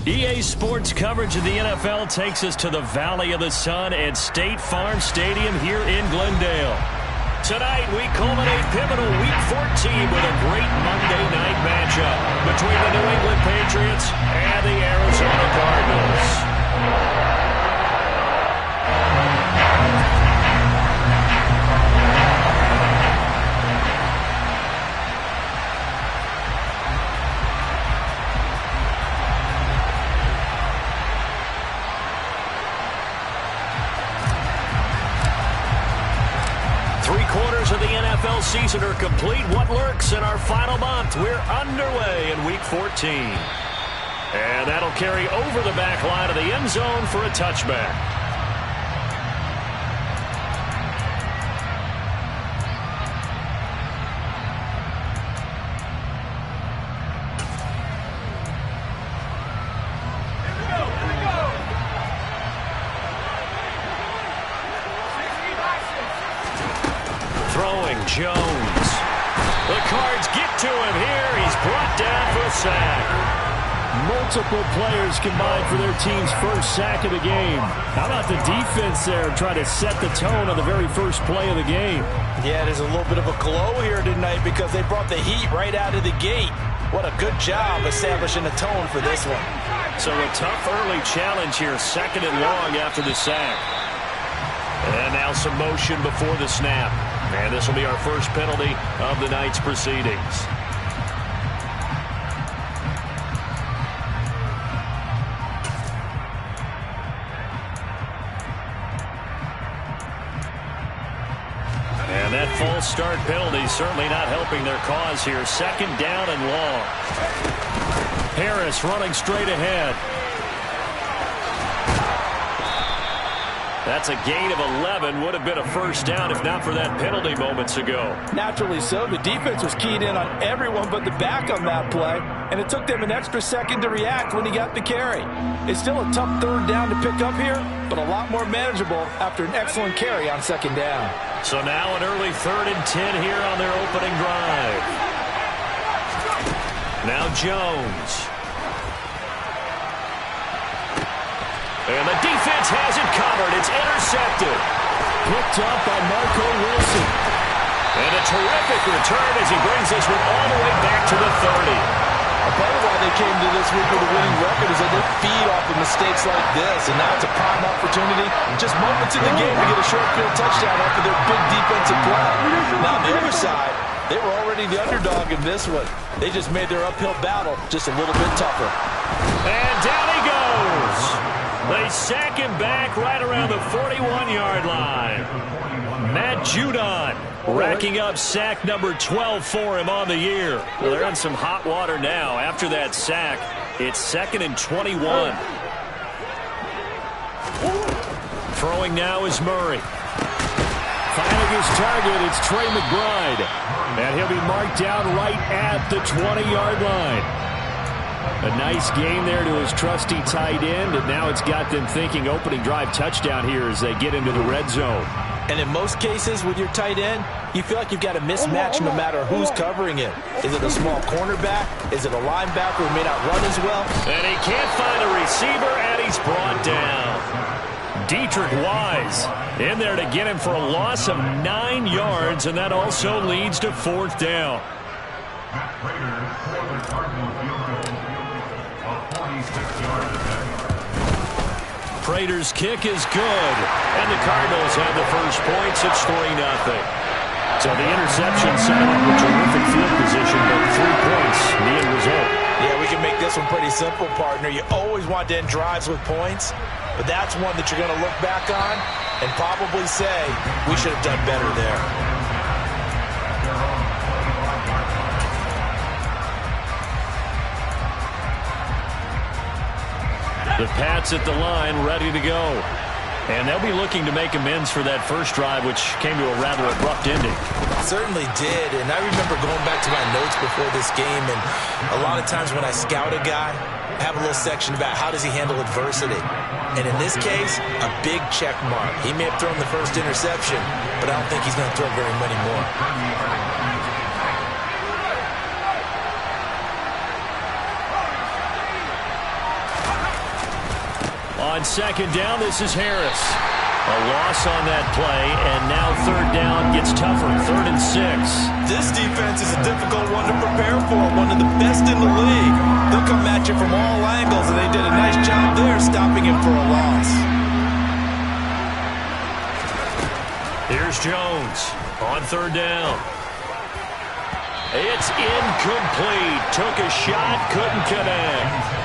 EA Sports coverage of the NFL takes us to the Valley of the Sun at State Farm Stadium here in Glendale. Tonight, we culminate pivotal Week 14 with a great Monday night matchup between the New England Patriots and the Arizona Cardinals. 3/4 of the NFL season are complete. What lurks in our final month? We're underway in Week 14. And that'll carry over the back line of the end zone for a touchback. Throwing Jones. The Cards get to him here. He's brought down for a sack. Multiple players combined for their team's first sack of the game. How about the defense there trying to set the tone on the very first play of the game? Yeah, there's a little bit of a glow here tonight because they brought the heat right out of the gate. What a good job establishing a tone for this one. So a tough early challenge here, 2nd and long after the sack. And now some motion before the snap. And this will be our first penalty of the night's proceedings. And that false start penalty certainly not helping their cause here. 2nd down and long. Harris running straight ahead. That's a gain of 11. Would have been a first down if not for that penalty moments ago. Naturally so. The defense was keyed in on everyone but the back on that play, and it took them an extra second to react when he got the carry. It's still a tough 3rd down to pick up here, but a lot more manageable after an excellent carry on 2nd down. So now an early 3rd and 10 here on their opening drive. Now Jones. And the defense has it covered. It's intercepted. Picked up by Marco Wilson. And a terrific return as he brings this one all the way back to the 30. A part of why they came to this week with a winning record is that they feed off of mistakes like this. And now it's a prime opportunity, just moments in the game, to get a short field touchdown after their big defensive play. Now on the other side, they were already the underdog in this one. They just made their uphill battle just a little bit tougher. And down he goes. They sack him back right around the 41-yard line. Matt Judon racking up sack number 12 for him on the year. Well, they're in some hot water now. After that sack, it's 2nd and 21. Throwing now is Murray. Finding his target, it's Trey McBride. And he'll be marked down right at the 20-yard line. A nice gain there to his trusty tight end, and now it's got them thinking opening drive touchdown here as they get into the red zone. And in most cases with your tight end, you feel like you've got a mismatch no matter who's covering it. Is it a small cornerback? Is it a linebacker who may not run as well? And he can't find a receiver, and he's brought down. Dietrich Wise in there to get him for a loss of 9 yards, and that also leads to 4th down. Prater's kick is good, and the Cardinals have the first points. It's 3-0. So the interception set up a terrific field position, but 3 points, the end result. Yeah, we can make this one pretty simple, partner. You always want to end drives with points, but that's one that you're going to look back on and probably say, we should have done better there. The Pats at the line, ready to go. And they'll be looking to make amends for that first drive, which came to a rather abrupt ending. Certainly did, and I remember going back to my notes before this game, and a lot of times when I scout a guy, I have a little section about how does he handle adversity. And in this case, a big check mark. He may have thrown the first interception, but I don't think he's going to throw very many more. second down. This is Harris. A loss on that play, and now third down gets tougher. 3rd and 6. This defense is a difficult one to prepare for, one of the best in the league. They'll come at you from all angles, and they did a nice job there stopping him for a loss. Here's Jones on 3rd down. It's incomplete. Took a shot, couldn't connect.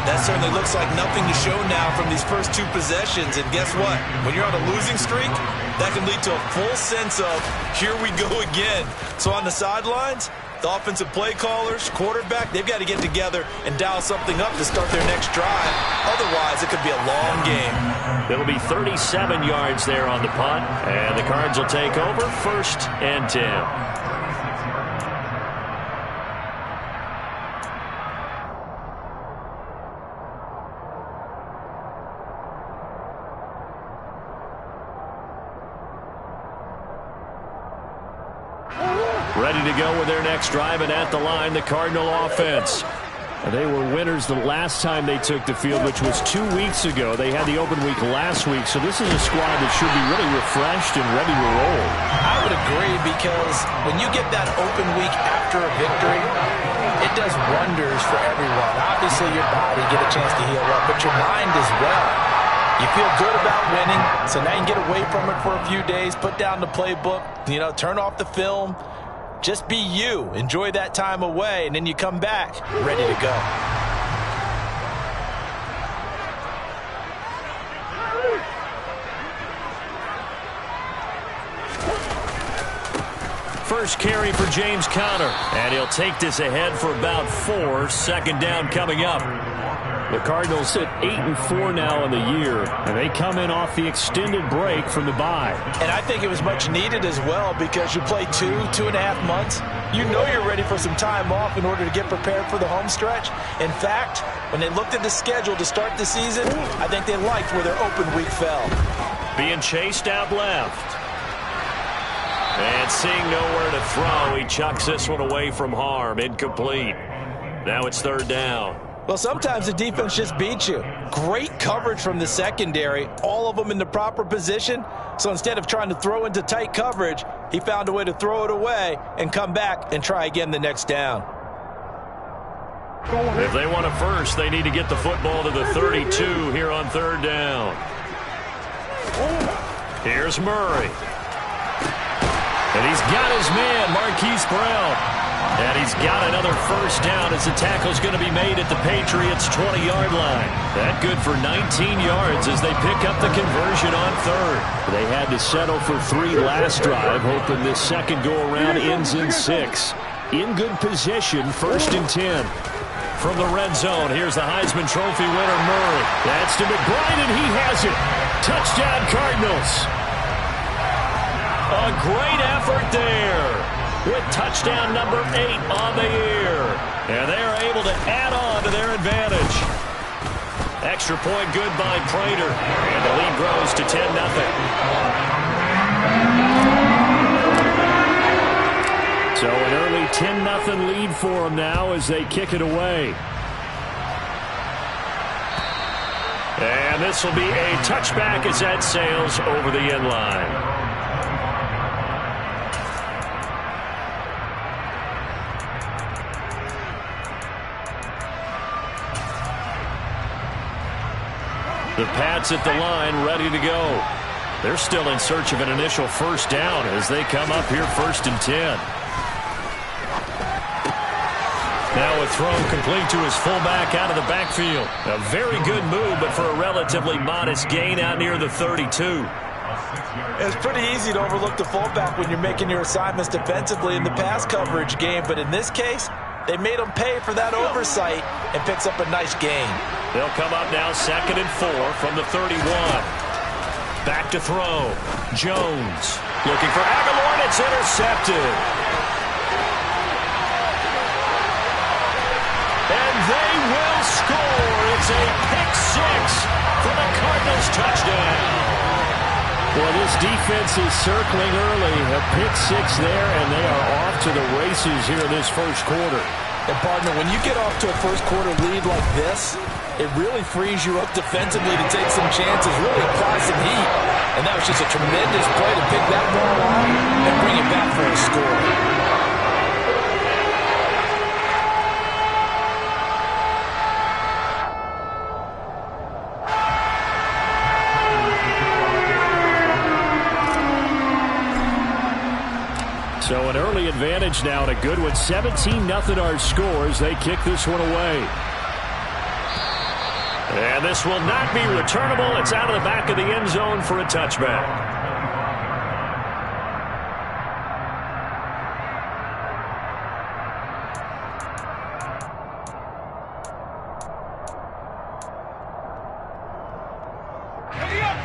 That certainly looks like nothing to show now from these first 2 possessions. And guess what? When you're on a losing streak, that can lead to a full sense of, here we go again. So on the sidelines, the offensive play callers, quarterback, they've got to get together and dial something up to start their next drive. Otherwise, it could be a long game. It'll be 37 yards there on the punt. And the Cards will take over 1st and 10. Ready to go with their next drive, and at the line, the Cardinal offense. They were winners the last time they took the field, which was 2 weeks ago. They had the open week last week, so this is a squad that should be really refreshed and ready to roll. I would agree, because when you get that open week after a victory, it does wonders for everyone. Obviously, your body get a chance to heal up, but your mind as well. You feel good about winning, so now you can get away from it for a few days, put down the playbook, turn off the film. Just be you. Enjoy that time away, and then you come back ready to go. First carry for James Conner, and he'll take this ahead for about 4. 2nd down coming up. The Cardinals sit 8-4 now in the year, and they come in off the extended break from the bye. And I think it was much needed as well, because you play 2.5 months. You know you're ready for some time off in order to get prepared for the home stretch. In fact, when they looked at the schedule to start the season, I think they liked where their open week fell. Being chased out left. And seeing nowhere to throw, he chucks this one away from harm. Incomplete. Now it's 3rd down. Well, sometimes the defense just beats you. Great coverage from the secondary, all of them in the proper position. So instead of trying to throw into tight coverage, he found a way to throw it away and come back and try again the next down. If they want a first, they need to get the football to the 32 here on 3rd down. Here's Murray. And he's got his man, Marquise Brown. And he's got another first down as the tackle's going to be made at the Patriots' 20-yard line. That good for 19 yards as they pick up the conversion on 3rd. They had to settle for 3 last drive, hoping this second go-around ends in 6. In good position, 1st and 10. From the red zone, here's the Heisman Trophy winner, Murray. That's to McBride, and he has it. Touchdown, Cardinals. A great effort there, with touchdown number 8 on the year. And they are able to add on to their advantage. Extra point good by Prater. And the lead grows to 10-0. So an early 10-0 lead for them now as they kick it away. And this will be a touchback as that sails over the end line. The Pats at the line, ready to go. They're still in search of an initial first down as they come up here 1st and 10. Now a throw complete to his fullback out of the backfield. A very good move, but for a relatively modest gain out near the 32. It's pretty easy to overlook the fullback when you're making your assignments defensively in the pass coverage game, but in this case, they made him pay for that oversight and picks up a nice gain. They'll come up now 2nd and 4 from the 31. Back to throw. Jones looking for Aguilar, and it's intercepted. And they will score. It's a pick 6 for the Cardinals touchdown. Well, this defense is circling early. A pick 6 there, and they are off to the races here this first quarter. And, partner, when you get off to a first quarter lead like this, It really frees you up defensively to take some chances, really apply some heat. And that was just a tremendous play to pick that ball off and bring it back for a score. So an early advantage now and a good one. 17-0 our scores. They kick this one away. And this will not be returnable. It's out of the back of the end zone for a touchback.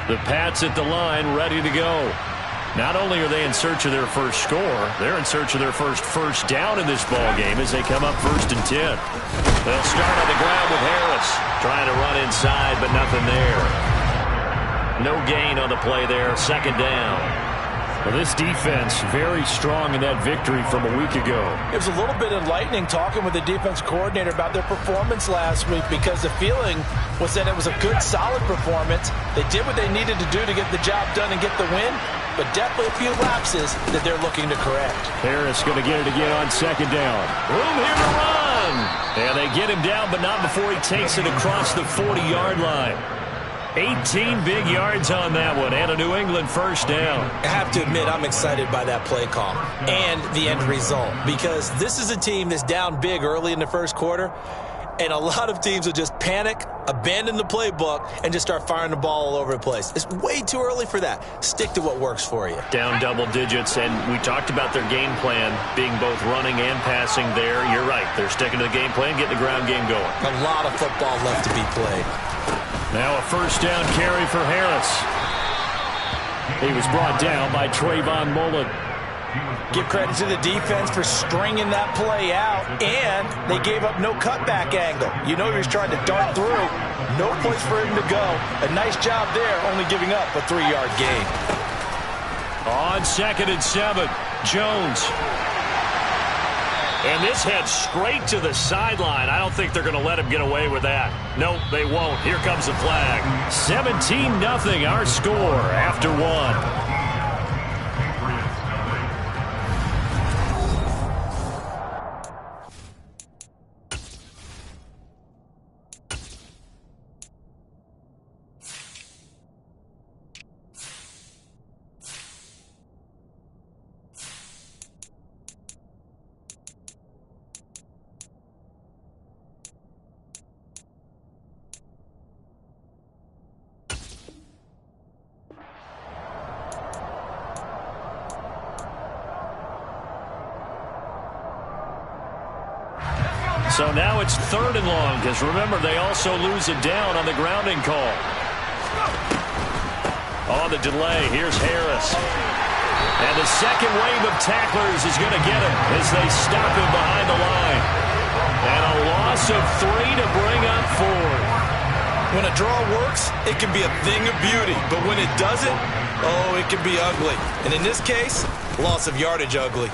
The Pats at the line, ready to go. Not only are they in search of their first score, they're in search of their first down in this ball game as they come up 1st and 10. They'll start on the ground with Harris trying to run inside, but nothing there. No gain on the play there. 2nd down. Well, this defense very strong in that victory from a week ago. It was a little bit enlightening talking with the defense coordinator about their performance last week, because the feeling was that it was a good, solid performance. They did what they needed to do to get the job done and get the win, but definitely a few lapses that they're looking to correct. Harris going to get it again on 2nd down. Room here to run. And they get him down, but not before he takes it across the 40-yard line. 18 big yards on that one, and a New England 1st down. I have to admit, I'm excited by that play call and the end result, because this is a team that's down big early in the 1st quarter, and a lot of teams will just panic, abandon the playbook, and just start firing the ball all over the place. It's way too early for that. Stick to what works for you. Down double digits, and we talked about their game plan being both running and passing there. You're right. They're sticking to the game plan, getting the ground game going. A lot of football left to be played. Now a 1st down carry for Harris. He was brought down by Trayvon Mullen. Give credit to the defense for stringing that play out, and they gave up no cutback angle. You know he was trying to dart through. No place for him to go. A nice job there, only giving up a 3-yard gain. On 2nd and 7, Jones. And this heads straight to the sideline. I don't think they're going to let him get away with that. Nope, they won't. Here comes the flag. 17-0 our score after 1. So now it's 3rd and long, because remember, they also lose it down on the grounding call. On the delay, here's Harris. And the second wave of tacklers is going to get him as they stop him behind the line. And a loss of 3 to bring up 4. When a draw works, it can be a thing of beauty. But when it doesn't, oh, it can be ugly. And in this case, loss of yardage ugly.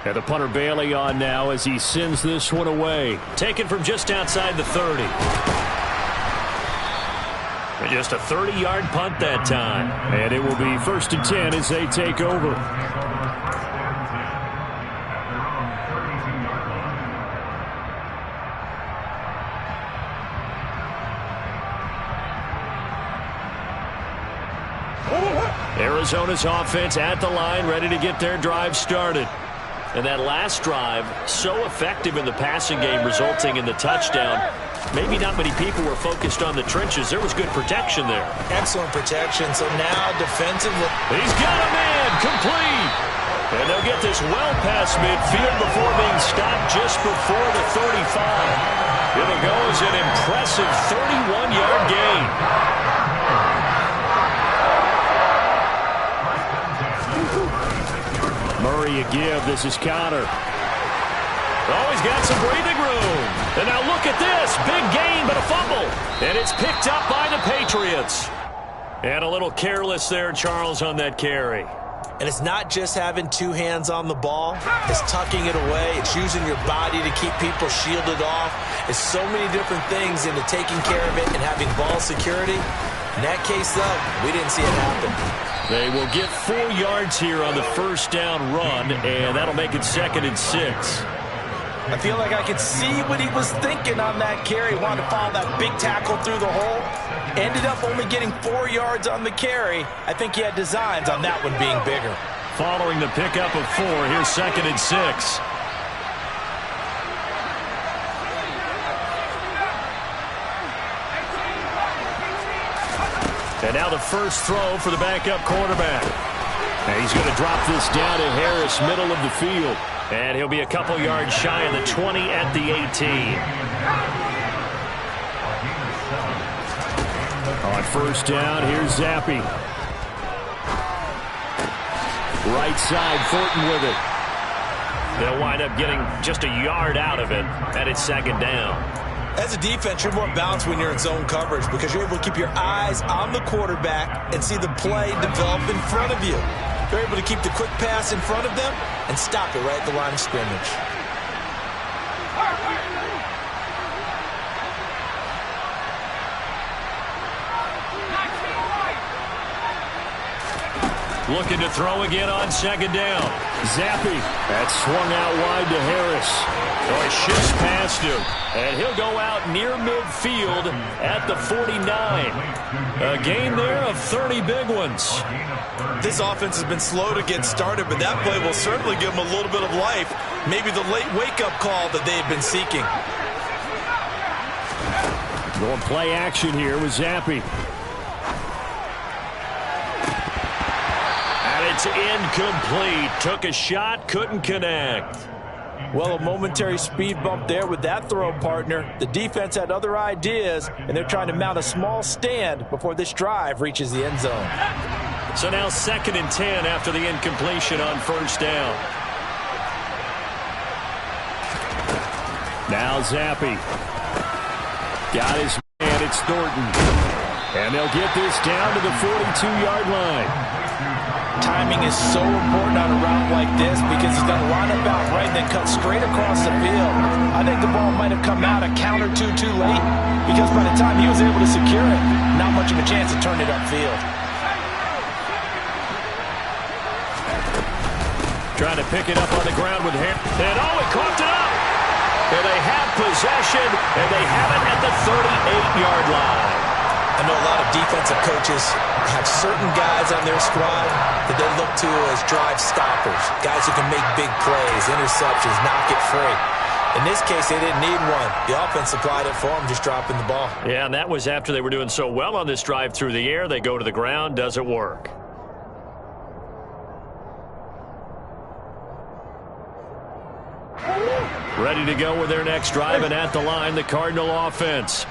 And the punter Bailey on now as he sends this one away. Taken from just outside the 30. And just a 30-yard punt that time. And it will be 1st and 10 as they take over. Arizona's offense at the line, ready to get their drive started. And that last drive, so effective in the passing game, resulting in the touchdown. Maybe not many people were focused on the trenches. There was good protection there. Excellent protection. So now defensively. He's got a man, complete. And they'll get this well past midfield before being stopped just before the 35. It'll go as an impressive 31-yard gain. Murray a give. This is Connor. Oh, he's got some breathing room. And now look at this. Big gain, but a fumble. And it's picked up by the Patriots. And a little careless there, Charles, on that carry. And it's not just having two hands on the ball. It's tucking it away. It's using your body to keep people shielded off. It's so many different things into taking care of it and having ball security. In that case, though, we didn't see it happen. They will get 4 yards here on the first down run, and that'll make it 2nd and 6. I feel like I could see what he was thinking on that carry. He wanted to follow that big tackle through the hole. Ended up only getting 4 yards on the carry. I think he had designs on that one being bigger. Following the pickup of 4, here's 2nd and 6. And now the first throw for the backup quarterback. And he's going to drop this down to Harris, middle of the field. And he'll be a couple yards shy of the 20 at the 18. On first down, here's Zappi. Right side, Thornton with it. They'll wind up getting just a yard out of it, and it's 2nd down. As a defense, you're more balanced when you're in zone coverage because you're able to keep your eyes on the quarterback and see the play develop in front of you. You're able to keep the quick pass in front of them and stop it right at the line of scrimmage. Looking to throw again on 2nd down. Zappi. That swung out wide to Harris. Oh, he shifts past him. And he'll go out near midfield at the 49. A gain there of 30 big ones. This offense has been slow to get started, but that play will certainly give them a little bit of life. Maybe the late wake-up call that they've been seeking. Going play action here with Zappi. It's incomplete. Took a shot, couldn't connect. Well, a momentary speed bump there with that throw, partner. The defense had other ideas, and they're trying to mount a small stand before this drive reaches the end zone. So now 2nd and 10 after the incompletion on first down. Now Zappi. Got his man, it's Thornton. And they'll get this down to the 42-yard line. Timing is so important on a route like this because he's going to line up out right and then cut straight across the field. I think the ball might have come out a count or two too late because by the time he was able to secure it, not much of a chance to turn it upfield. Trying to pick it up on the ground with him. And oh, he caught it up! And they have possession, and they have it at the 38-yard line. I know a lot of defensive coaches have certain guys on their squad that they look to as drive stoppers, guys who can make big plays, interceptions, knock it free. In this case, they didn't need one. The offense supplied it for them, just dropping the ball. Yeah, and that was after they were doing so well on this drive through the air. They go to the ground, doesn't work. Ready to go with their next drive, and at the line, the Cardinal offense.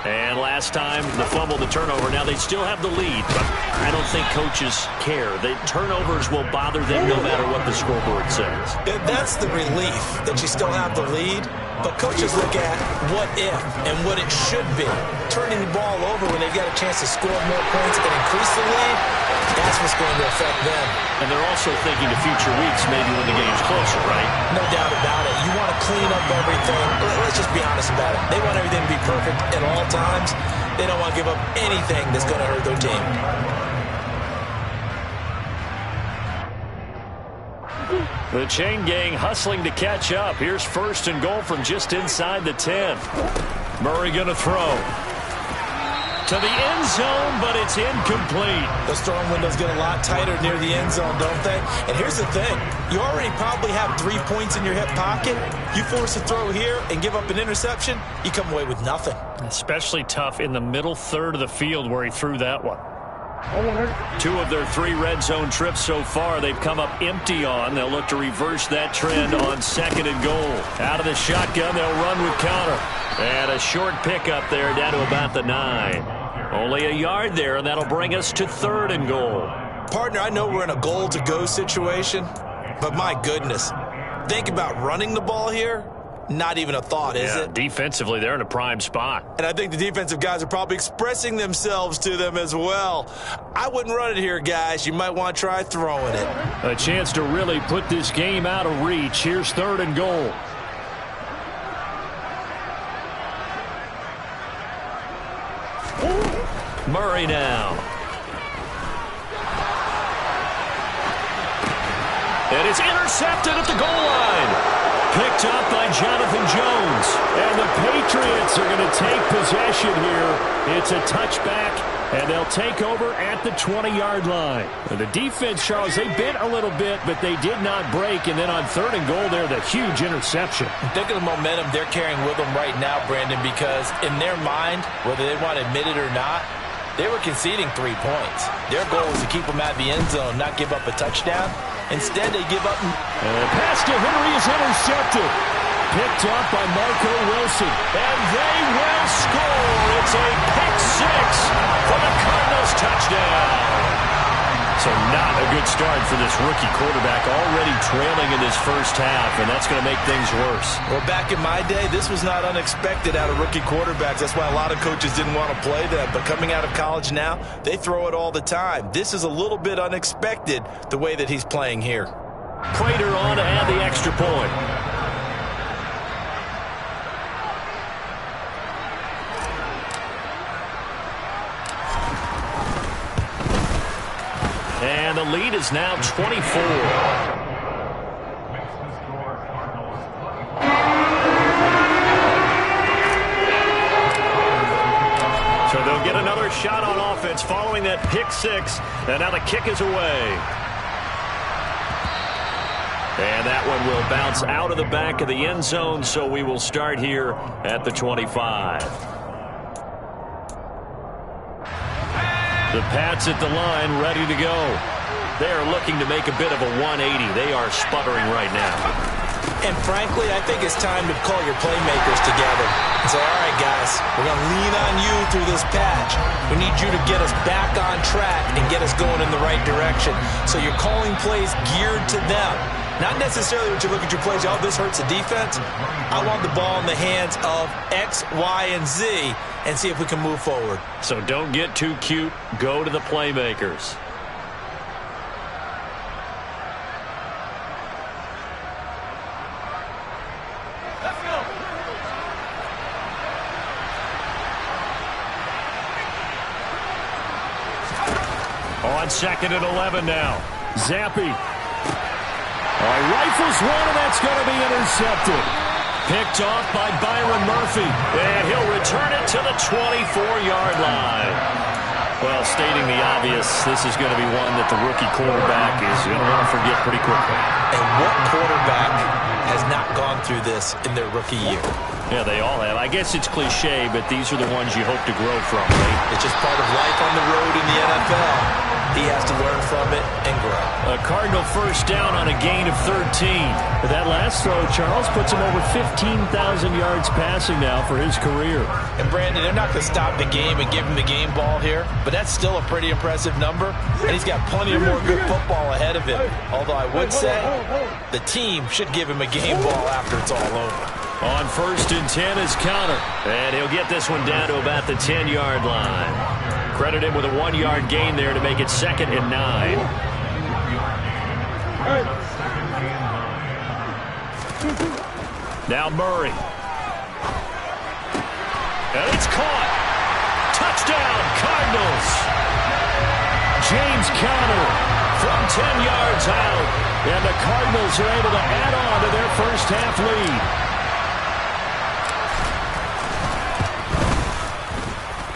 And last time, the fumble, the turnover. Now, they still have the lead, but I don't think coaches care. The turnovers will bother them no matter what the scoreboard says. That's the relief that you still have the lead, but coaches look at what if and what it should be. Turning the ball over when they've got a chance to score more points and increase the lead, that's what's going to affect them. And they're also thinking to future weeks, maybe when the game's closer, right? No doubt about it. You want to clean up everything. Let's just be honest about it. They want everything to be perfect at all times. They don't want to give up anything that's going to hurt their team. The chain gang hustling to catch up. Here's 1st and goal from just inside the 10. Murray going to throw. To the end zone, but it's incomplete. Those throwing windows get a lot tighter near the end zone, don't they? And here's the thing. You already probably have 3 points in your hip pocket. You force a throw here and give up an interception, you come away with nothing. Especially tough in the middle third of the field where he threw that one. 2 of their 3 red zone trips so far they've come up empty on. They'll look to reverse that trend on 2nd and goal. Out of the shotgun, they'll run with Connor. And a short pickup there down to about the 9. Only a yard there, and that'll bring us to 3rd and goal. Partner, I know we're in a goal-to-go situation, but my goodness, think about running the ball here. Not even a thought, is it? Defensively, they're in a prime spot. And I think the defensive guys are probably expressing themselves to them as well. I wouldn't run it here, guys. You might want to try throwing it. A chance to really put this game out of reach. Here's 3rd and goal. Murray now. And it's intercepted at the goal line. Picked up by Jonathan Jones. And the Patriots are going to take possession here. It's a touchback, and they'll take over at the 20-yard line. And the defense, Charles, they bit a little bit, but they did not break. And then on 3rd and goal there, the huge interception. Think of the momentum they're carrying with them right now, Brandon, because in their mind, whether they want to admit it or not, they were conceding 3 points. Their goal was to keep them at the end zone, not give up a touchdown. Instead, they give up. And the pass to Henry is intercepted. Picked up by Marco Wilson. And they will score. It's a pick 6 for the Cardinals touchdown. So not a good start for this rookie quarterback, already trailing in this first half, and that's going to make things worse. Well, back in my day, this was not unexpected out of rookie quarterbacks. That's why a lot of coaches didn't want to play them. But coming out of college now, they throw it all the time. This is a little bit unexpected, the way that he's playing here. Prater on to add the extra point. And the lead is now 24. So they'll get another shot on offense following that pick 6. And now the kick is away. And that one will bounce out of the back of the end zone, so we will start here at the 25. The Pats at the line, ready to go. They are looking to make a bit of a 180. They are sputtering right now. And frankly, I think it's time to call your playmakers together and say, all right, guys, we're going to lean on you through this patch. We need you to get us back on track and get us going in the right direction. So you're calling plays geared to them. Not necessarily when you look at your plays, oh, this hurts the defense. I want the ball in the hands of X, Y, and Z and see if we can move forward. So don't get too cute. Go to the playmakers. Let's go. On 2nd and 11 now. Zappi. Rifles one, and that's going to be intercepted. Picked off by Byron Murphy. And he'll return it to the 24-yard line. Well, stating the obvious, this is going to be one that the rookie quarterback is going to want to forget pretty quickly. And what quarterback has not gone through this in their rookie year? Yeah, they all have. I guess it's cliche, but these are the ones you hope to grow from, right? It's just part of life on the road in the NFL. He has to learn from it and grow. A Cardinal first down on a gain of 13. But that last throw, Charles, puts him over 15,000 yards passing now for his career. And Brandon, they're not going to stop the game and give him the game ball here, but that's still a pretty impressive number, and he's got plenty of more good football ahead of him. Although I would say the team should give him a game ball after it's all over. On 1st and 10 is Connor, and he'll get this one down to about the 10-yard line. Credit him with a 1-yard gain there to make it 2nd and 9. Now Murray. And it's caught. Touchdown, Cardinals. James Conner from 10 yards out. And the Cardinals are able to add on to their first half lead.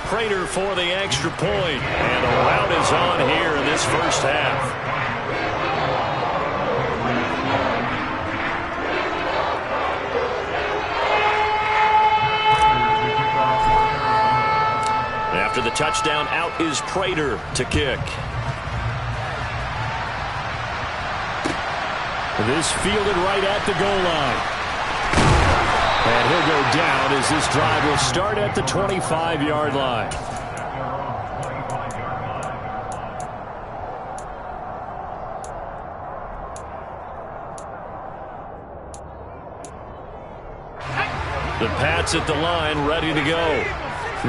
Prater for the extra point. And a rout is on here in this first half. After the touchdown, out is Prater to kick. This fielded right at the goal line. And he'll go down as this drive will start at the 25-yard line. The Pats at the line, ready to go.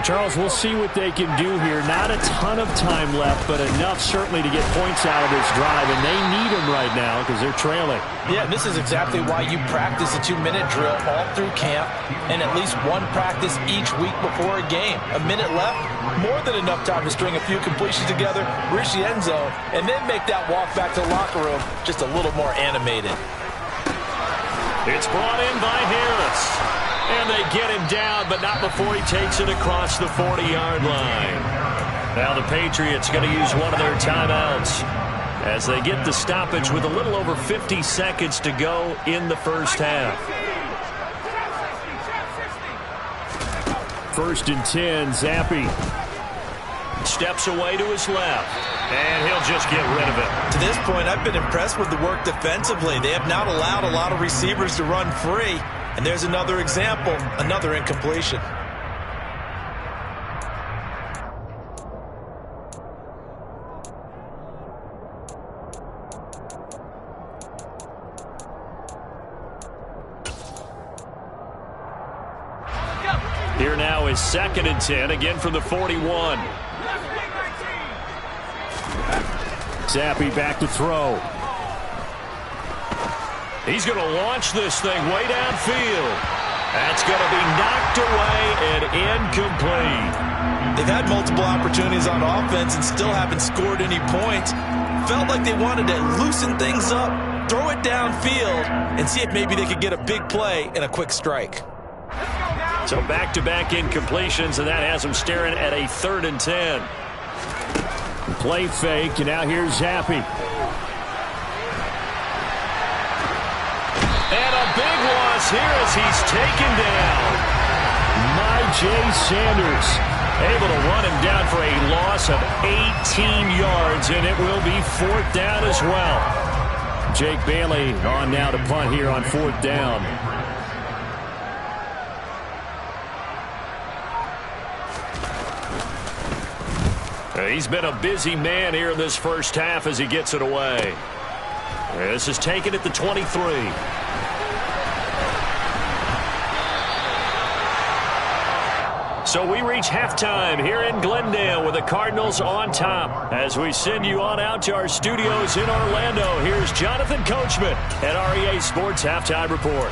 Charles, we'll see what they can do here. Not a ton of time left, but enough certainly to get points out of this drive, and they need them right now because they're trailing. Yeah, this is exactly why you practice a 2-minute drill all through camp and at least one practice each week before a game. A minute left, more than enough time to string a few completions together, reach the end zone, and then make that walk back to the locker room just a little more animated. It's brought in by Harris. And they get him down, but not before he takes it across the 40-yard line. Now the Patriots going to use one of their timeouts as they get the stoppage with a little over 50 seconds to go in the first half. 1st and 10, Zappi. Steps away to his left, and he'll just get rid of it. To this point, I've been impressed with the work defensively. They have not allowed a lot of receivers to run free. And there's another example, another incompletion. Here now is 2nd and 10, again from the 41. Zappi back to throw. He's going to launch this thing way downfield. That's going to be knocked away and incomplete. They've had multiple opportunities on offense and still haven't scored any points. Felt like they wanted to loosen things up, throw it downfield, and see if maybe they could get a big play and a quick strike. So back-to-back incompletions, and that has them staring at a 3rd and 10. Play fake, and now here's Zappi. And a big loss here as he's taken down. Jay Sanders able to run him down for a loss of 18 yards, and it will be 4th down as well. Jake Bailey on now to punt here on 4th down. He's been a busy man here in this first half as he gets it away. This is taken at the 23. So we reach halftime here in Glendale with the Cardinals on top. As we send you on out to our studios in Orlando, here's Jonathan Coachman at REA Sports Halftime Report.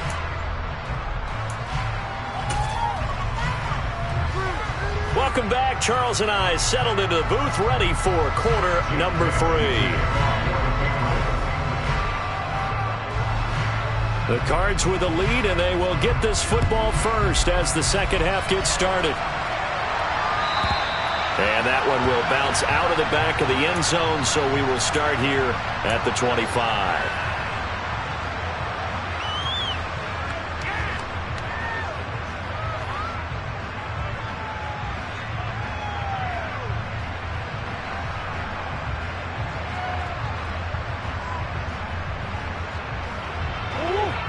Welcome back. Charles and I settled into the booth ready for quarter number 3. The Cards with a lead, and they will get this football first as the second half gets started. And that one will bounce out of the back of the end zone, so we will start here at the 25.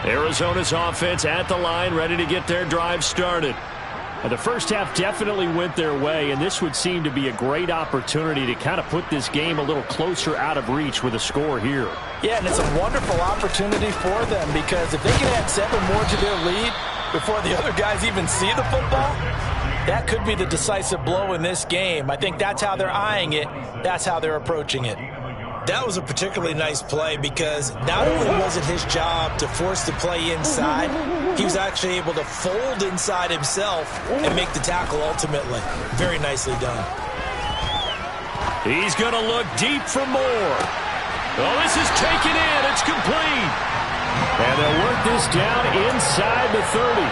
Arizona's offense at the line, ready to get their drive started. The first half definitely went their way, and this would seem to be a great opportunity to kind of put this game a little closer out of reach with a score here. Yeah, and it's a wonderful opportunity for them because if they can add 7 more to their lead before the other guys even see the football, that could be the decisive blow in this game. I think that's how they're eyeing it. That's how they're approaching it. That was a particularly nice play because not only was it his job to force the play inside, he was actually able to fold inside himself and make the tackle ultimately. Very nicely done. He's going to look deep for more. Oh, this is taken in. It's complete. And they'll work this down inside the 30.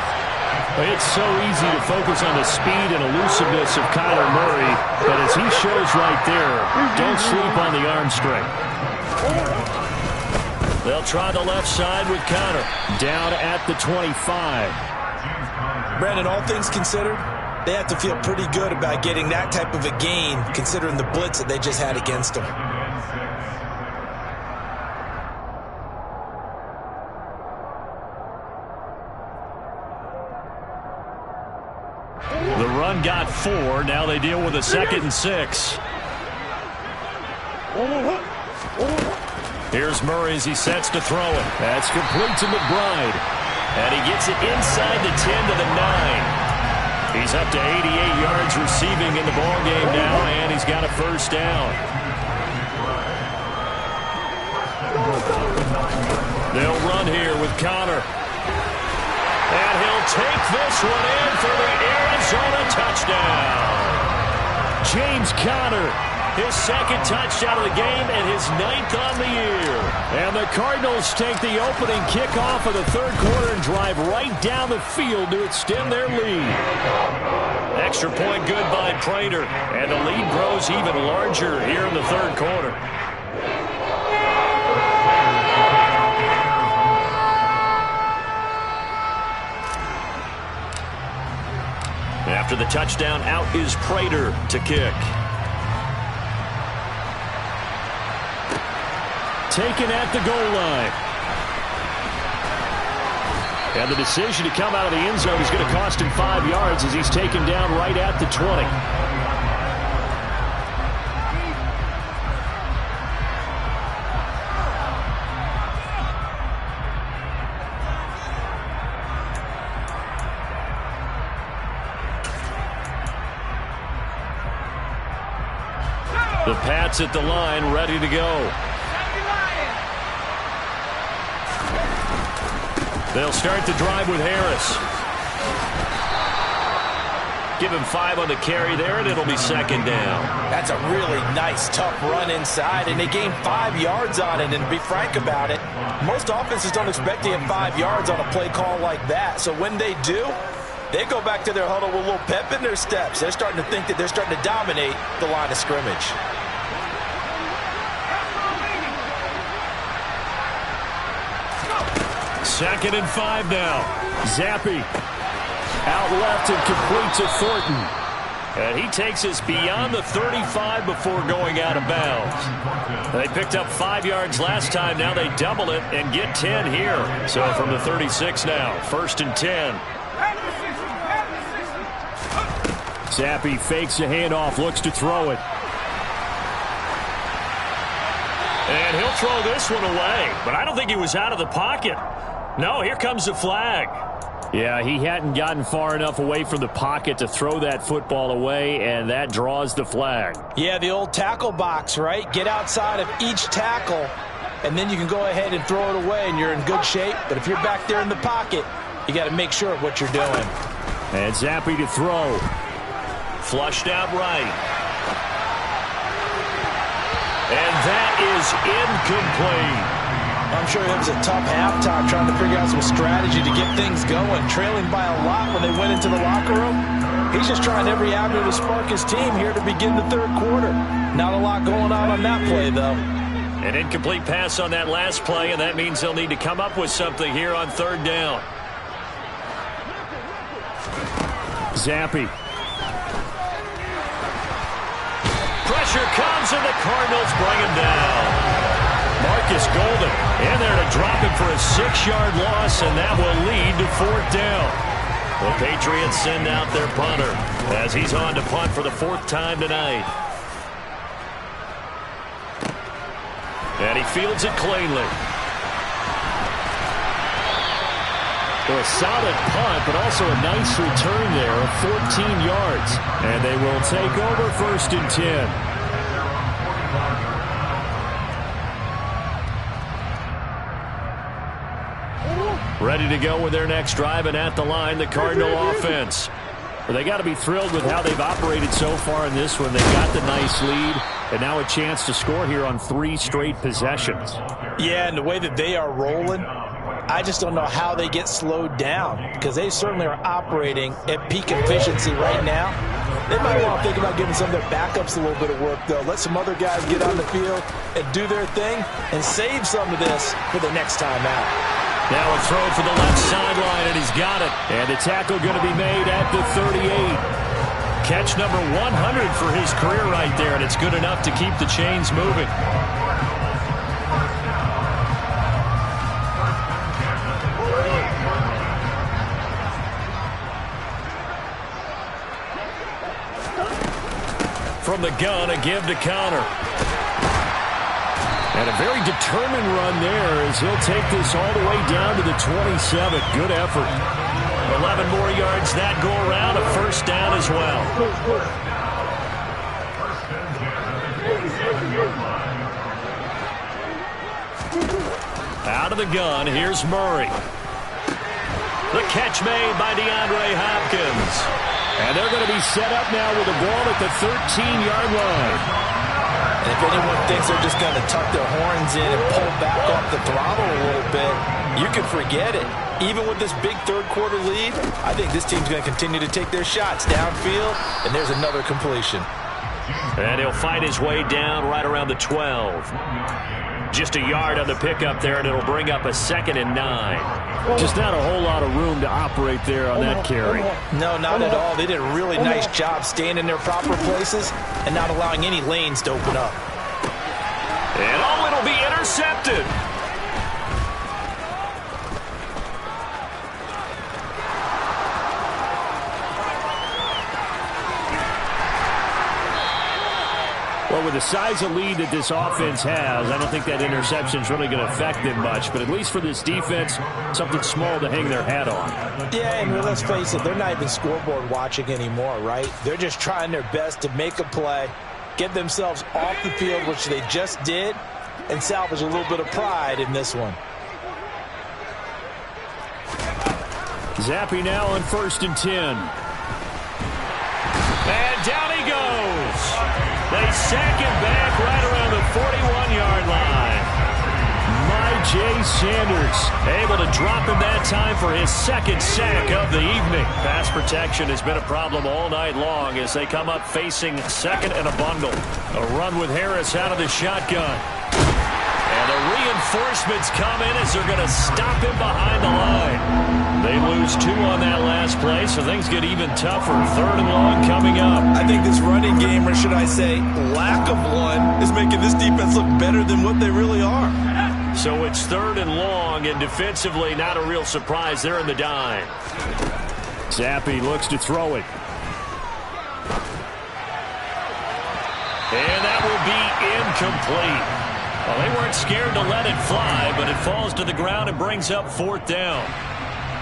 It's so easy to focus on the speed and elusiveness of Kyler Murray, but as he shows right there, don't sleep on the arm strength. They'll try the left side with Connor. Down at the 25. Brandon, all things considered, they have to feel pretty good about getting that type of a gain, considering the blitz that they just had against them. The run got 4. Now they deal with a 2nd and 6. Here's Murray as he sets to throw it. That's complete to McBride. And he gets it inside the 10 to the 9. He's up to 88 yards receiving in the ballgame now, and he's got a first down. They'll run here with Connor. And he'll take this one in for the Arizona touchdown. James Conner, his second touchdown of the game and his 9th on the year. And the Cardinals take the opening kickoff of the third quarter and drive right down the field to extend their lead. Extra point good by Prater, and the lead grows even larger here in the third quarter. After the touchdown, out is Prater to kick. Taken at the goal line. And the decision to come out of the end zone is going to cost him 5 yards as he's taken down right at the 20. The Pats at the line, ready to go. They'll start the drive with Harris. Give him 5 on the carry there, and it'll be second down. That's a really nice, tough run inside, and they gained 5 yards on it. And to be frank about it, most offenses don't expect to get 5 yards on a play call like that. So when they do, they go back to their huddle with a little pep in their steps. They're starting to think that they're starting to dominate the line of scrimmage. Second and 5 now. Zappi out left and complete to Thornton. And he takes us beyond the 35 before going out of bounds. They picked up 5 yards last time. Now they double it and get 10 here. So from the 36 now, first and 10. Zappi fakes a handoff, looks to throw it. And he'll throw this one away. But I don't think he was out of the pocket. No, here comes the flag. Yeah, he hadn't gotten far enough away from the pocket to throw that football away, and that draws the flag. Yeah, the old tackle box, right? Get outside of each tackle, and then you can go ahead and throw it away, and you're in good shape. But if you're back there in the pocket, you got to make sure of what you're doing. And Zappi to throw. Flushed out right. And that is incomplete. I'm sure it was a tough halftime trying to figure out some strategy to get things going. Trailing by a lot when they went into the locker room. He's just trying every avenue to spark his team here to begin the third quarter. Not a lot going on that play, though. An incomplete pass on that last play, and that means they'll need to come up with something here on third down. Zappi. Pressure comes, and the Cardinals bring him down. Marcus Golden in there to drop him for a 6-yard loss, and that will lead to fourth down. The Patriots send out their punter as he's on to punt for the 4th time tonight. And he fields it cleanly. So a solid punt, but also a nice return there of 14 yards. And they will take over first and 10. Ready to go with their next drive, and at the line, the Cardinal offense. Well, they got to be thrilled with how they've operated so far in this one. They've got the nice lead, and now a chance to score here on 3 straight possessions. Yeah, and the way that they are rolling, I just don't know how they get slowed down, because they certainly are operating at peak efficiency right now. They might want to think about giving some of their backups a little bit of work, though. Let some other guys get on the field and do their thing and save some of this for the next time out. Now a throw for the left sideline, and he's got it. And the tackle going to be made at the 38. Catch number 100 for his career right there, and it's good enough to keep the chains moving. From the gun, a give to Connor. And a very determined run there as he'll take this all the way down to the 27. Good effort. 11 more yards that go around, a first down as well. Out of the gun, here's Murray. The catch made by DeAndre Hopkins. And they're going to be set up now with the ball at the 13-yard line. And if anyone thinks they're just going to tuck their horns in and pull back off the throttle a little bit, you can forget it. Even with this big third-quarter lead, I think this team's going to continue to take their shots downfield, and there's another completion. And he'll fight his way down right around the 12. Just a yard on the pickup there, and it'll bring up a 2nd and 9. Just not a whole lot of room to operate there on that carry. No, not at all. They did a really nice job staying in their proper places and not allowing any lanes to open up. And it'll be intercepted. Well, with the size of lead that this offense has, I don't think that interception is really going to affect them much. But at least for this defense, something small to hang their hat on. Yeah, and let's face it, they're not even scoreboard watching anymore, right? They're just trying their best to make a play, get themselves off the field, which they just did, and salvage a little bit of pride in this one. Zappy now on 1st and 10. And down he goes. They sack him back right around the 41-yard line. Jay Sanders able to drop him that time for his 2nd sack of the evening. Pass protection has been a problem all night long as they come up facing 2nd and a bundle. A run with Harris out of the shotgun. And the reinforcements come in as they're going to stop him behind the line. They lose 2 on that last play, so things get even tougher. 3rd and long coming up. I think this running game, or should I say lack of one, is making this defense look better than what they really are. So it's 3rd and long, and defensively not a real surprise. They're in the dime. Zappy looks to throw it. And that will be incomplete. Well, they weren't scared to let it fly, but it falls to the ground and brings up 4th down.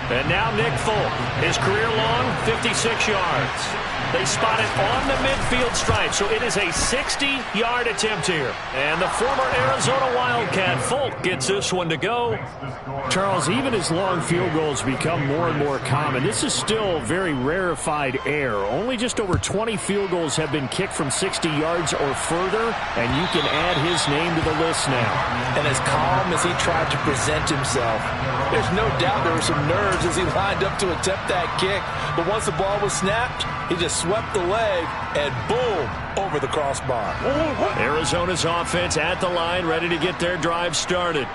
And now Nick Folk, his career long, 56 yards. They spot it on the midfield stripe, so it is a 60-yard attempt here. And the former Arizona Wildcat, Folk, gets this one to go. Charles, even as long field goals become more and more common, this is still very rarefied air. Only just over 20 field goals have been kicked from 60 yards or further, and you can add his name to the list now. And as calm as he tried to present himself, there's no doubt there were some nerves as he lined up to attempt that kick. But once the ball was snapped, he just swept the leg and boom, over the crossbar. Arizona's offense at the line, ready to get their drive started.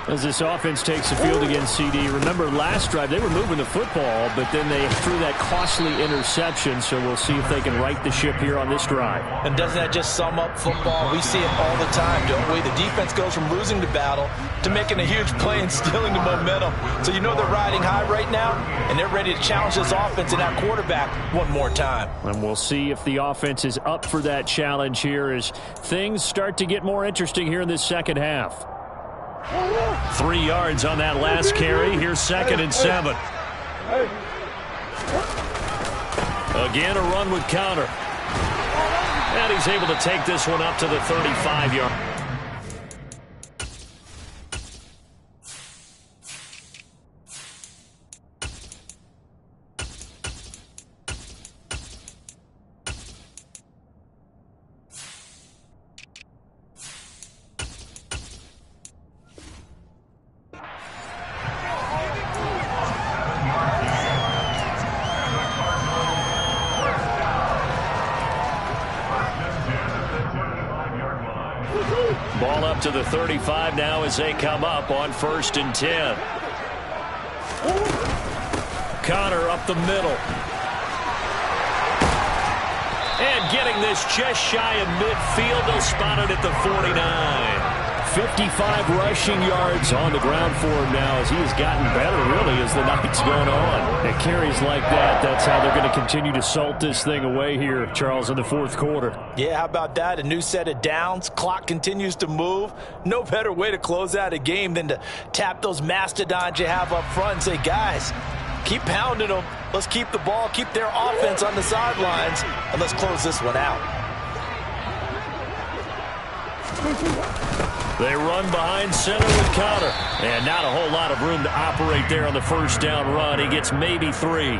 As this offense takes the field against CD, remember last drive they were moving the football, but then they threw that costly interception, so we'll see if they can right the ship here on this drive. And doesn't that just sum up football? We see it all the time, don't we? The defense goes from losing the battle to making a huge play and stealing the momentum. So you know they're riding high right now, and they're ready to challenge this offense and that quarterback one more time. And we'll see if the offense is up for that challenge here as things start to get more interesting here in this second half. 3 yards on that last carry. Here's 2nd and 7. Again, a run with Counter. And he's able to take this one up to the 35-yard. Ball up to the 35 now as they come up on 1st and 10. Connor up the middle. And getting this just shy of midfield. They'll spot it at the 49. 55 rushing yards on the ground for him now as he has gotten better, really, as the night's going on. And carries like that, that's how they're going to continue to salt this thing away here, Charles, in the fourth quarter. Yeah, how about that? A new set of downs. Clock continues to move. No better way to close out a game than to tap those mastodons you have up front and say, guys, keep pounding them. Let's keep the ball, keep their offense on the sidelines, and let's close this one out. They run behind center with Cotter. And not a whole lot of room to operate there on the first down run. He gets maybe 3.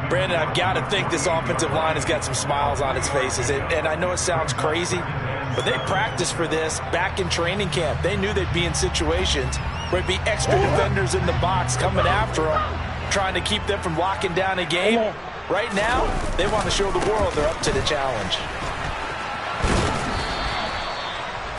Brandon, I've got to think this offensive line has got some smiles on its faces. And I know it sounds crazy, but they practiced for this back in training camp. They knew they'd be in situations where there'd be extra defenders in the box coming after them, trying to keep them from locking down a game. Right now, they want to show the world they're up to the challenge.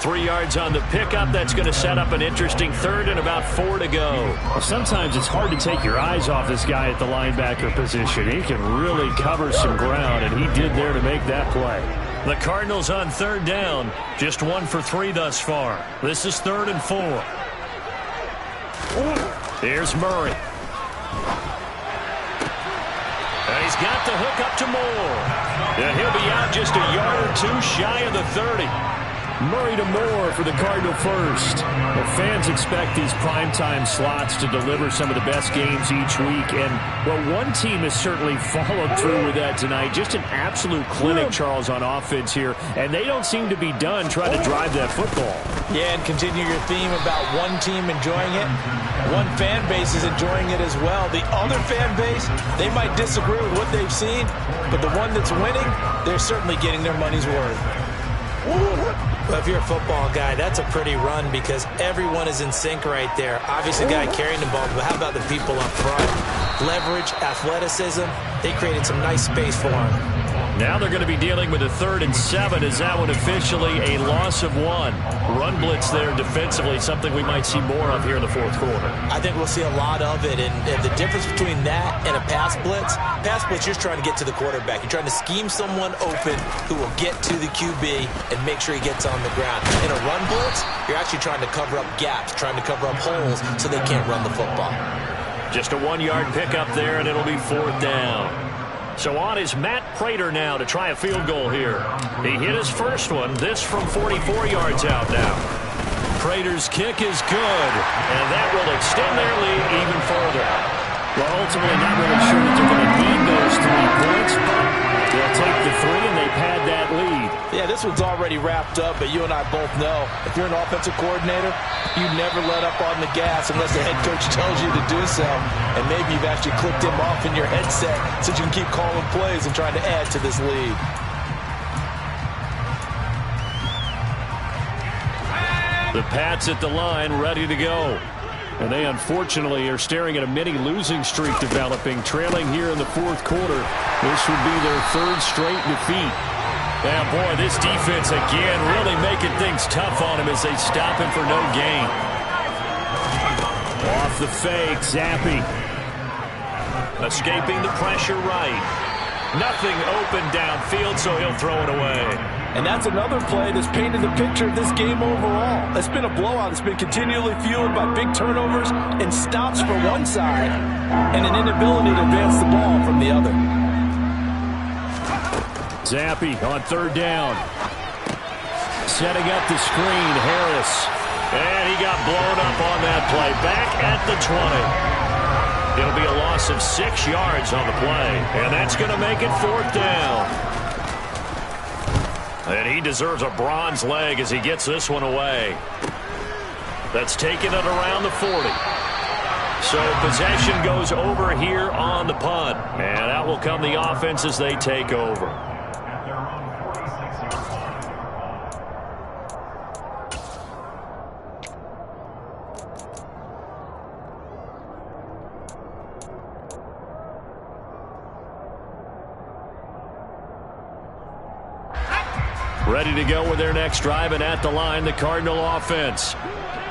3 yards on the pickup. That's going to set up an interesting third and about 4 to go. Well, sometimes it's hard to take your eyes off this guy at the linebacker position. He can really cover some ground, and he did there to make that play. The Cardinals on third down. Just 1 for 3 thus far. This is 3rd and 4. Here's Murray. And he's got the hook up to Moore. And he'll be out just a yard or 2 shy of the 30. Murray to Moore for the Cardinal first. Well, fans expect these primetime slots to deliver some of the best games each week. And, well, one team has certainly followed through with that tonight. Just an absolute clinic, Charles, on offense here. And they don't seem to be done trying to drive that football. Yeah, and continue your theme about one team enjoying it. One fan base is enjoying it as well. The other fan base, they might disagree with what they've seen, but the one that's winning, they're certainly getting their money's worth. Well, if you're a football guy, that's a pretty run because everyone is in sync right there. Obviously, the guy carrying the ball, but how about the people up front? Leverage, athleticism, they created some nice space for him. Now they're going to be dealing with a 3rd and 7. Is that one officially a loss of 1? Run blitz there defensively, something we might see more of here in the fourth quarter. I think we'll see a lot of it, and the difference between that and a pass blitz, you're just trying to get to the quarterback. You're trying to scheme someone open who will get to the QB and make sure he gets on the ground. In a run blitz, you're actually trying to cover up gaps, trying to cover up holes so they can't run the football. Just a 1-yard pickup there, and it'll be 4th down. So on is Matt Prater now to try a field goal here. He hit his first one, this from 44 yards out now. Prater's kick is good, and that will extend their lead even further. Well, ultimately, not really sure that they're going to need those 3 points, but they'll take the 3, and they've had that lead. Yeah, this one's already wrapped up, but you and I both know if you're an offensive coordinator, you never let up on the gas unless the head coach tells you to do so. And maybe you've actually clicked him off in your headset so you can keep calling plays and trying to add to this lead. The Pats at the line, ready to go. And they, unfortunately, are staring at a mini losing streak developing, trailing here in the fourth quarter. This would be their 3rd straight defeat. Yeah, boy, this defense again really making things tough on him as they stop him for no gain. Off the fake, Zappi. Escaping the pressure right. Nothing open downfield, so he'll throw it away. And that's another play that's painted the picture of this game overall. It's been a blowout. It's been continually fueled by big turnovers and stops for one side and an inability to advance the ball from the other. Zappi on 3rd down. Setting up the screen, Harris. And he got blown up on that play. Back at the 20. It'll be a loss of 6 yards on the play. And that's going to make it 4th down. And he deserves a bronze leg as he gets this one away. That's taking it around the 40. So possession goes over here on the punt. And out will come the offense as they take over. Ready to go with their next drive, and at the line, the Cardinal offense.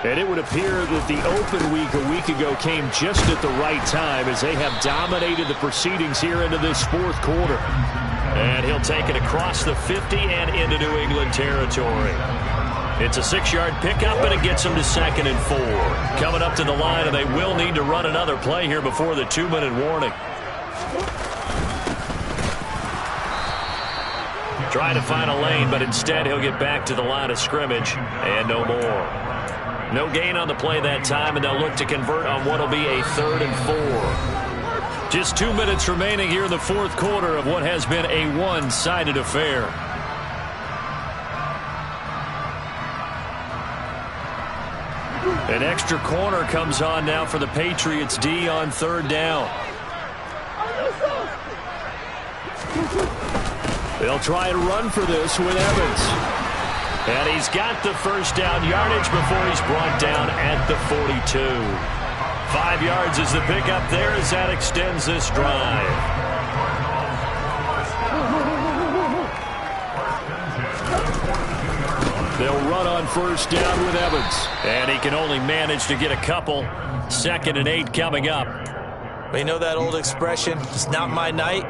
And it would appear that the open week a week ago came just at the right time as they have dominated the proceedings here into this fourth quarter. And he'll take it across the 50 and into New England territory. It's a 6-yard pickup, and it gets them to 2nd and 4. Coming up to the line, and they will need to run another play here before the 2-minute warning. Trying to find a lane, but instead he'll get back to the line of scrimmage, and no more. No gain on the play that time, and they'll look to convert on what will be a 3rd and 4. Just 2 minutes remaining here in the fourth quarter of what has been a one-sided affair. An extra corner comes on now for the Patriots D on 3rd down. They'll try and run for this with Evans. And he's got the first down yardage before he's brought down at the 42. 5 yards is the pickup there as that extends this drive. They'll run on first down with Evans. And he can only manage to get a couple. 2nd and 8 coming up. Well, you know that old expression, it's not my night?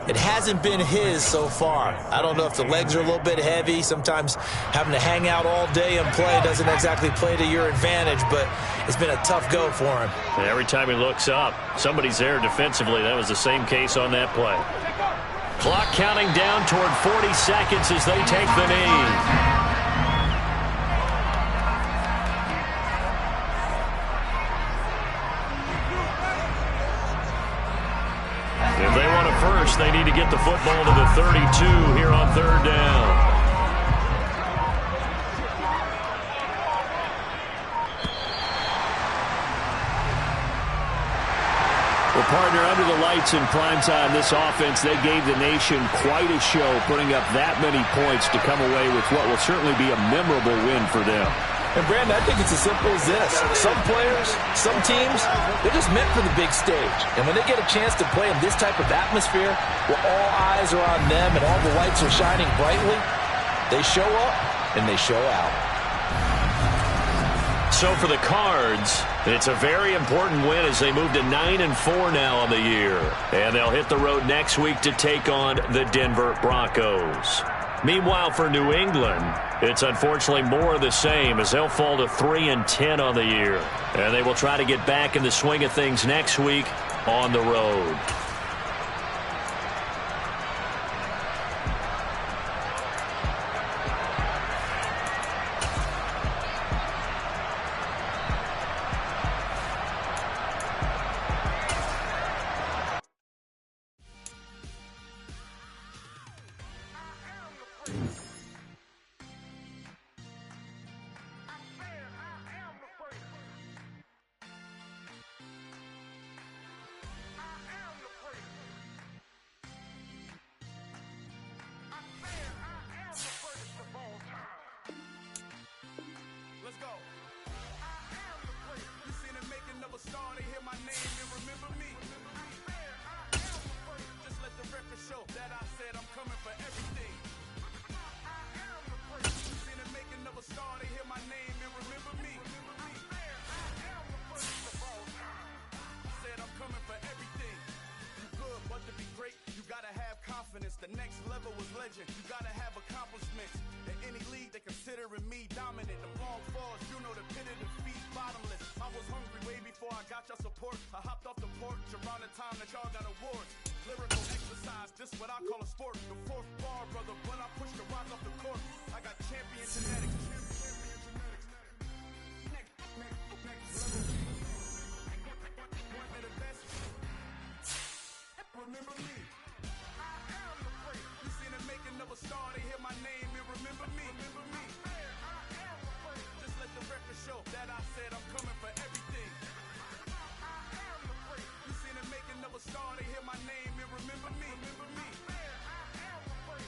It hasn't been his so far. I don't know if the legs are a little bit heavy. Sometimes having to hang out all day and play doesn't exactly play to your advantage, but it's been a tough go for him. And every time he looks up, somebody's there defensively. That was the same case on that play. Clock counting down toward 40 seconds as they take the knee. If they want a first, they need to get the football to the 32 here on 3rd down. Well, partner, under the lights in primetime, this offense, they gave the nation quite a show, putting up that many points to come away with what will certainly be a memorable win for them. And, Brandon, I think it's as simple as this. Some players, some teams, they're just meant for the big stage. And when they get a chance to play in this type of atmosphere where all eyes are on them and all the lights are shining brightly, they show up and they show out. So for the Cards, it's a very important win as they move to 9 and 4 now on the year. And they'll hit the road next week to take on the Denver Broncos. Meanwhile, for New England, it's unfortunately more of the same as they'll fall to 3 and 10 on the year. And they will try to get back in the swing of things next week on the road. The next level was legend. You gotta have accomplishments. In any league, they considering me dominant. The long falls, you know the pit of defeat, bottomless. I was hungry way before I got your support. I hopped off the porch around the time that y'all got awards. Lyrical exercise, this what I call a sport. The fourth bar, brother, when I push the rock off the court. I got champion genetics. Next level.